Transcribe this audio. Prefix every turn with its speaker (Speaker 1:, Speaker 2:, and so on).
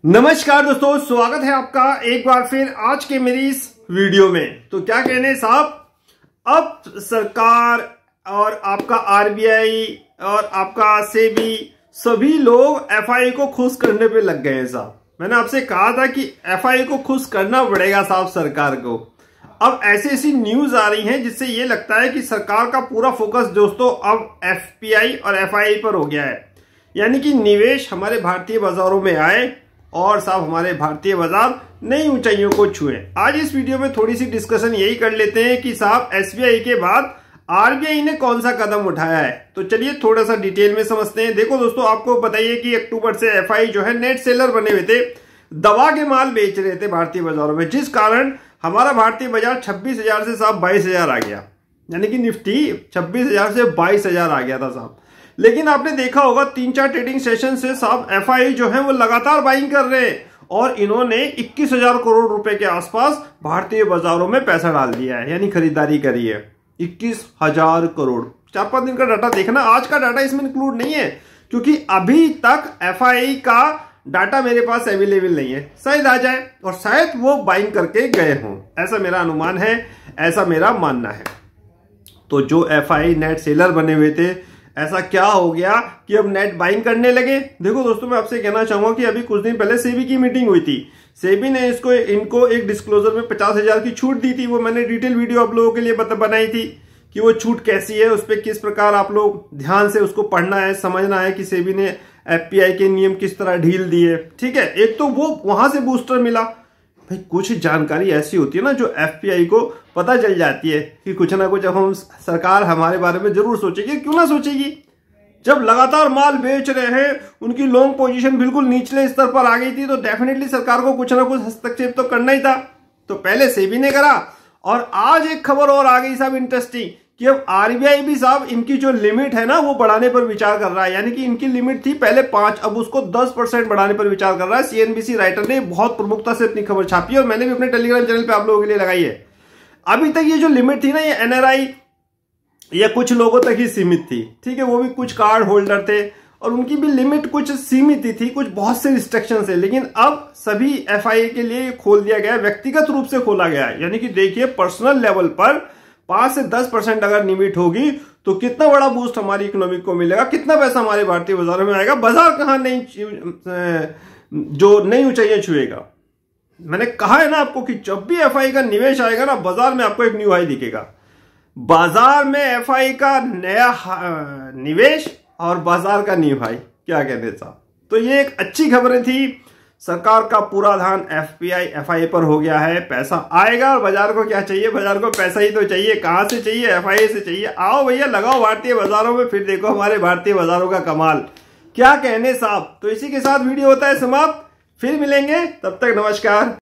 Speaker 1: नमस्कार दोस्तों, स्वागत है आपका एक बार फिर आज के मेरी इस वीडियो में। तो क्या कहने साहब, अब सरकार और आपका आरबीआई और आपका सेबी सभी लोग एफआई को खुश करने पे लग गए हैं साहब। मैंने आपसे कहा था कि एफआई को खुश करना पड़ेगा साहब सरकार को। अब ऐसी ऐसी न्यूज आ रही हैं जिससे ये लगता है कि सरकार का पूरा फोकस दोस्तों अब एफपीआई और एफआई पर हो गया है, यानी कि निवेश हमारे भारतीय बाजारों में आए और साहब हमारे भारतीय बाजार नई ऊंचाइयों को छुए। आज इस वीडियो में थोड़ी सी डिस्कशन यही कर लेते हैं कि साहब एसबीआई के बाद आरबीआई ने कौन सा कदम उठाया है। तो चलिए थोड़ा सा डिटेल में समझते हैं। देखो दोस्तों, आपको बताइए कि अक्टूबर से एफआई जो है नेट सेलर बने हुए थे, दबा के माल बेच रहे थे भारतीय बाजारों में, जिस कारण हमारा भारतीय बाजार 26,000 से साहब 22,000 आ गया, यानी कि निफ्टी 26,000 से 22,000 आ गया था साहब। लेकिन आपने देखा होगा 3-4 ट्रेडिंग सेशन से साहब एफआई जो है वो लगातार बाइंग कर रहे हैं और इन्होंने 21,000 करोड़ रुपए के आसपास भारतीय बाजारों में पैसा डाल दिया है, यानी खरीदारी करी है 21,000 करोड़। 4-5 दिन का डाटा देखना, आज का डाटा इसमें इंक्लूड नहीं है क्योंकि अभी तक एफआई का डाटा मेरे पास अवेलेबल नहीं है। शायद आ जाए और शायद वो बाइंग करके गए हों, ऐसा मेरा अनुमान है, ऐसा मेरा मानना है। तो जो एफआई नेट सेलर बने हुए थे, ऐसा क्या हो गया कि अब नेट बाइंग करने लगे। देखो दोस्तों, मैं आपसे कहना चाहूंगा कि अभी कुछ दिन पहले सेबी की मीटिंग हुई थी। सेबी ने इनको एक डिस्क्लोजर में 50,000 की छूट दी थी। वो मैंने डिटेल वीडियो आप लोगों के लिए बनाई थी कि वो छूट कैसी है, उस पर किस प्रकार आप लोग ध्यान से उसको पढ़ना है, समझना है कि सेबी ने एफपीआई के नियम किस तरह ढील दिए। ठीक है, एक तो वो वहां से बूस्टर मिला। भाई कुछ जानकारी ऐसी होती है ना जो एफपीआई को पता चल जाती है कि कुछ ना कुछ अब हम सरकार हमारे बारे में जरूर सोचेगी। क्यों ना सोचेगी, जब लगातार माल बेच रहे हैं, उनकी लॉन्ग पोजीशन बिल्कुल निचले स्तर पर आ गई थी, तो डेफिनेटली सरकार को कुछ ना कुछ हस्तक्षेप तो करना ही था। तो पहले सेबी ने करा और आज एक खबर और आ गई साहब इंटरेस्टिंग कि अब आरबीआई भी साहब इनकी जो लिमिट है ना वो बढ़ाने पर विचार कर रहा है। यानी कि इनकी लिमिट थी पहले 5, अब उसको 10% बढ़ाने पर विचार कर रहा है। सीएनबीसी राइटर ने बहुत प्रमुखता से अपनी खबर छापी और मैंने भी अपने टेलीग्राम चैनल पे आप लोगों के लिए लगाई है। अभी तक ये जो लिमिट थी ना, ये एनआरआई या कुछ लोगों तक ही सीमित थी। ठीक है, वो भी कुछ कार्ड होल्डर थे और उनकी भी लिमिट कुछ सीमित ही थी, कुछ बहुत से रिस्ट्रिक्शन है। लेकिन अब सभी एफआई के लिए खोल दिया गया, व्यक्तिगत रूप से खोला गया है। यानी कि देखिए पर्सनल लेवल पर 5 से 10% अगर लिमिट होगी तो कितना बड़ा बूस्ट हमारी इकोनॉमी को मिलेगा, कितना पैसा हमारे भारतीय बाजारों में आएगा, बाजार कहां जो नई ऊंचाइयां छुएगा। मैंने कहा है ना आपको कि जब भी एफआई का निवेश आएगा ना, बाजार में आपको एक न्यू हाई दिखेगा। बाजार में एफआई का नया निवेश और बाजार का न्यू हाई, क्या कहते साहब। तो ये एक अच्छी खबरें थी। सरकार का पूरा ध्यान एफपीआई एफआई पर हो गया है। पैसा आएगा और बाजार को क्या चाहिए, बाजार को पैसा ही तो चाहिए। कहां से चाहिए, एफआई से चाहिए। आओ भैया लगाओ भारतीय बाजारों में, फिर देखो हमारे भारतीय बाजारों का कमाल। क्या कहने साहब। तो इसी के साथ वीडियो होता है समाप्त, फिर मिलेंगे, तब तक नमस्कार।